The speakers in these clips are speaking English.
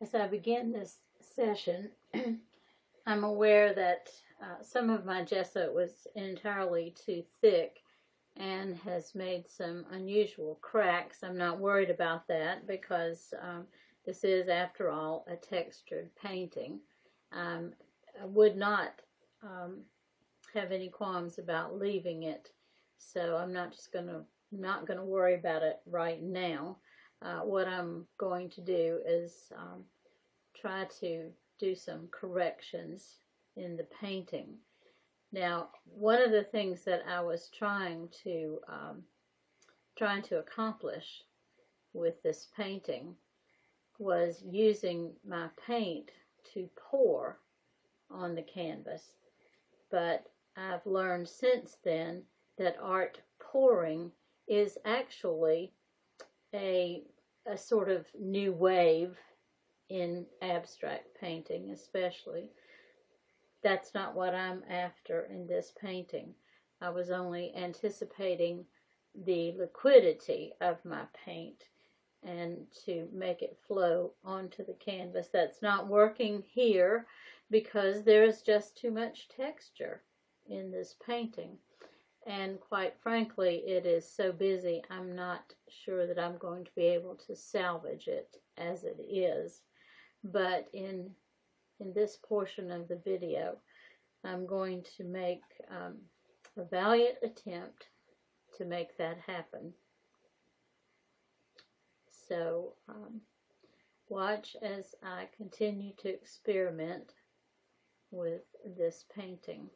As I begin this session, I'm aware that some of my gesso was entirely too thick and has made some unusual cracks. I'm not worried about that because this is, after all, a textured painting. I would not have any qualms about leaving it, so I'm not gonna worry about it right now. What I'm going to do is try to do some corrections in the painting. Now, one of the things that I was trying to accomplish with this painting was using my paint to pour on the canvas. But I've learned since then that art pouring is actually a sort of new wave in abstract painting, especially. That's not what I'm after in this painting. I was only anticipating the liquidity of my paint and to make it flow onto the canvas. That's not working here because there's just too much texture in this painting. And quite frankly, it is so busy, I'm not sure that I'm going to be able to salvage it as it is. But in this portion of the video, I'm going to make a valiant attempt to make that happen. So watch as I continue to experiment with this painting.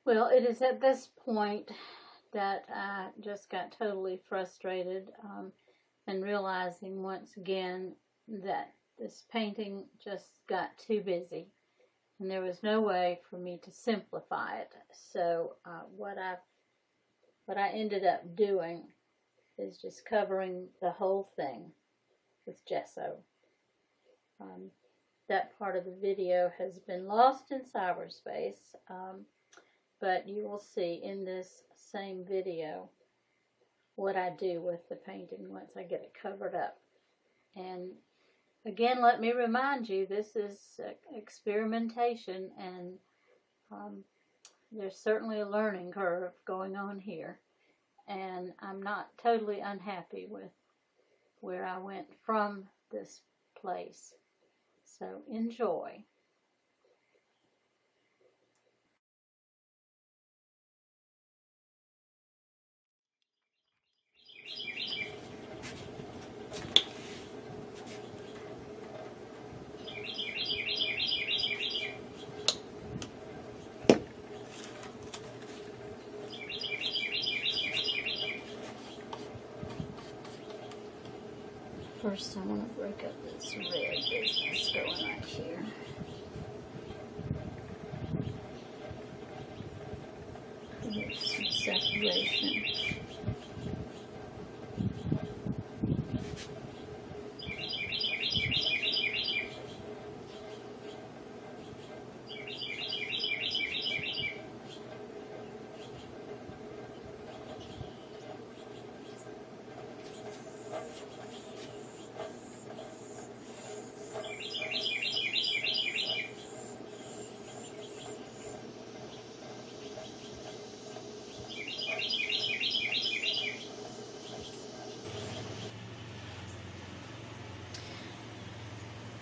Well, it is at this point that I just got totally frustrated, and realizing once again that this painting just got too busy and there was no way for me to simplify it. So what I ended up doing is just covering the whole thing with gesso. Um, that part of the video has been lost in cyberspace, but you will see in this same video what I do with the painting once I get it covered up. And again, let me remind you, this is experimentation, and there's certainly a learning curve going on here. And I'm not totally unhappy with where I went from this place. So enjoy. First, I want to break up this red business going right here. There's some separation.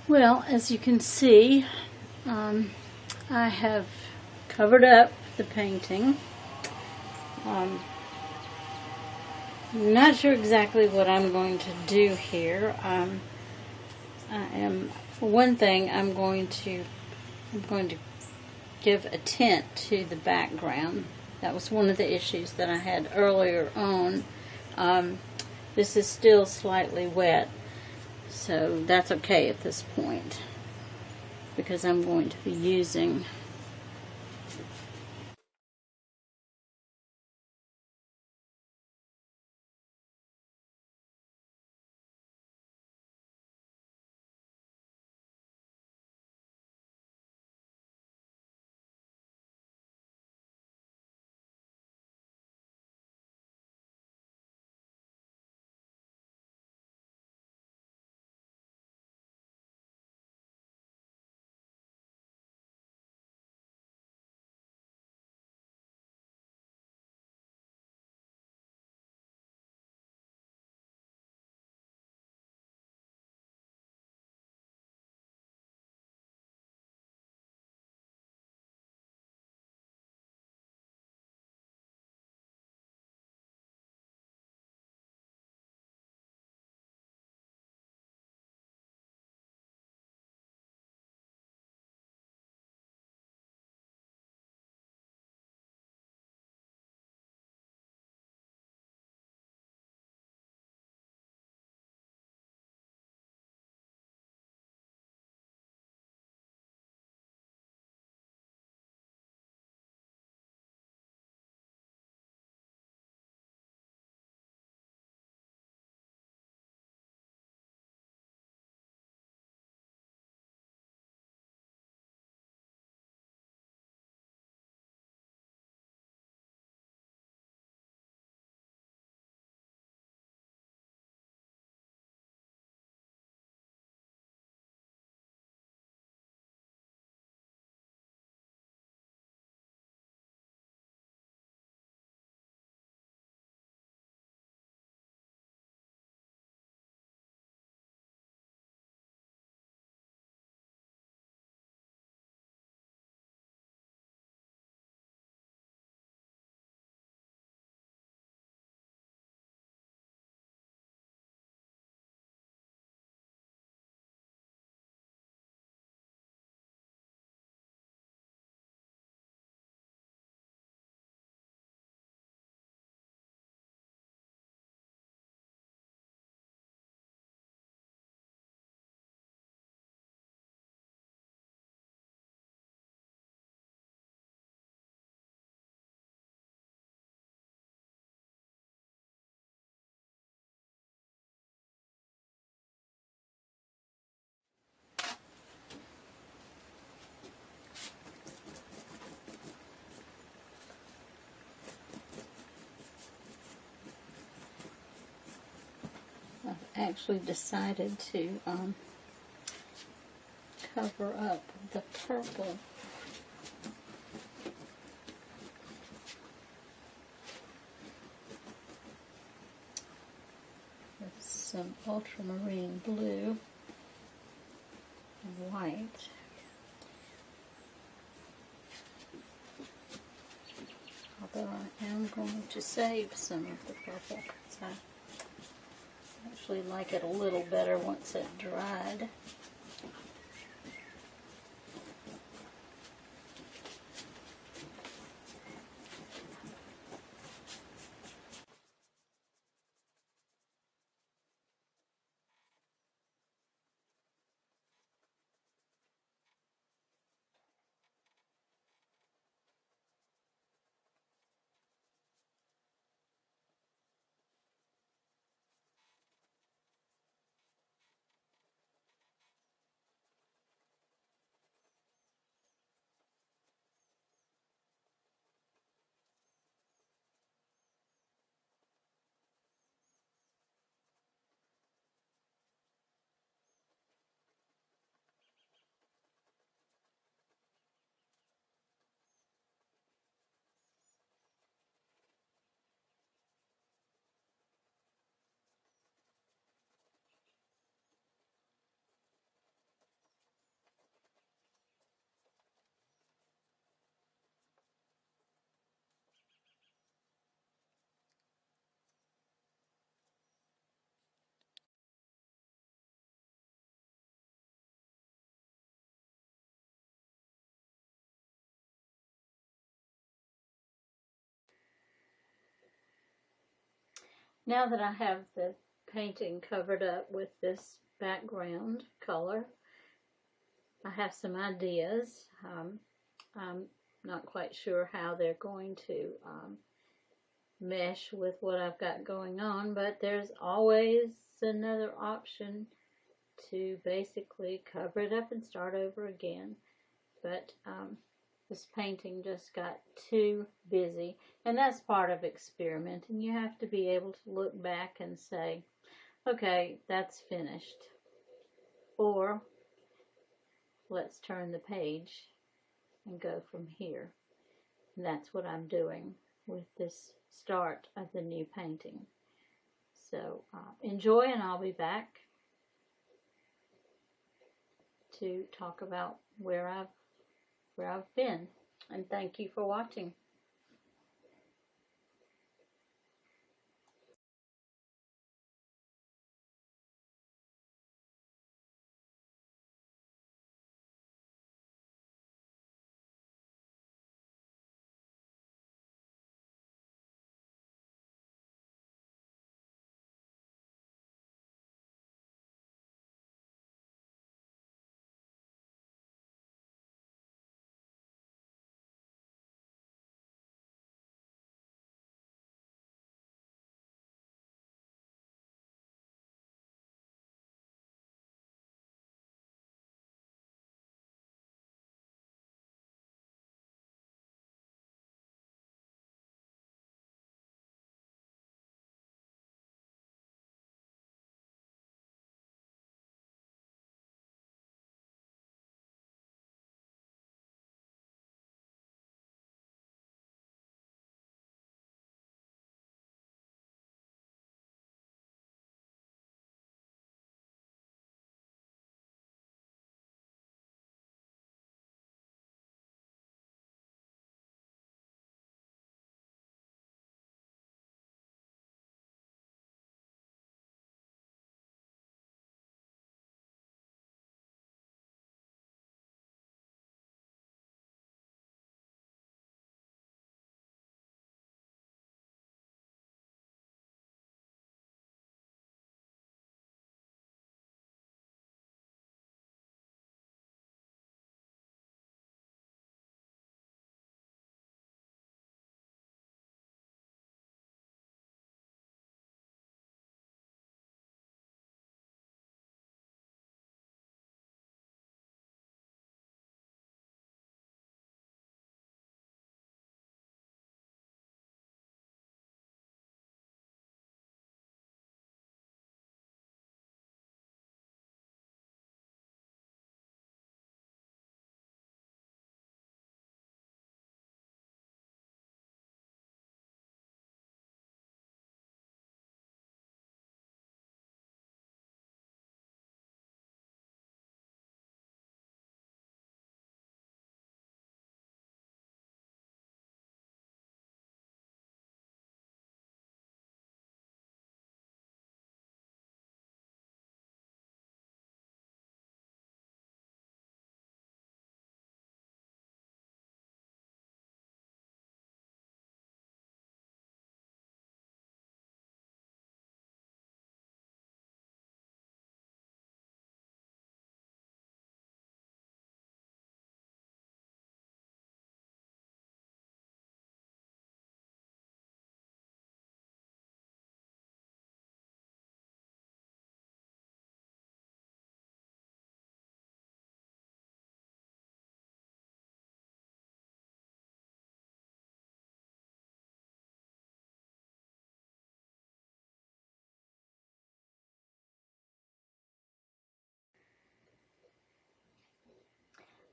Well, as you can see, I have covered up the painting. I'm not sure exactly what I'm going to do here. For one thing, I'm going to give a tint to the background. That was one of the issues that I had earlier on. This is still slightly wet, so that's okay at this point, because I'm going to be using actually decided to cover up the purple with some ultramarine blue and white. Although I am going to save some of the purple because I actually like it a little better once it dried. Now that I have the painting covered up with this background color, I have some ideas. I'm not quite sure how they're going to mesh with what I've got going on, but there's always another option to basically cover it up and start over again. But this painting just got too busy, and that's part of experimenting. You have to be able to look back and say, okay, that's finished, or let's turn the page and go from here. And that's what I'm doing with this start of the new painting. So enjoy, and I'll be back to talk about where I've been. And thank you for watching.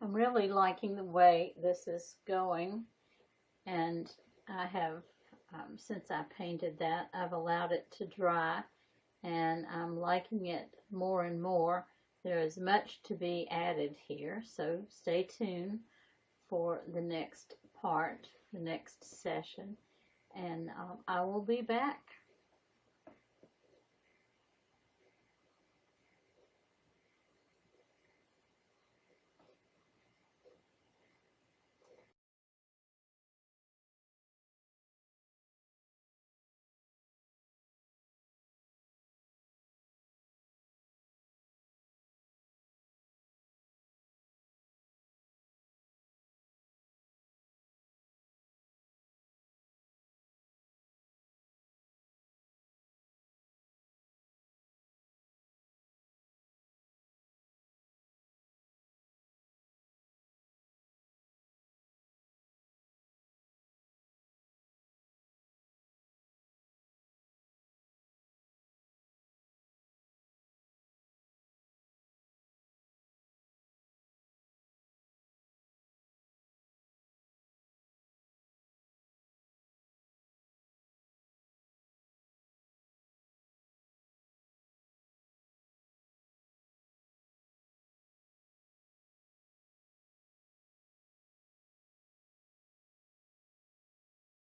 I'm really liking the way this is going, and I have, since I painted that, I've allowed it to dry, and I'm liking it more and more. There is much to be added here, so stay tuned for the next part, the next session, and I will be back.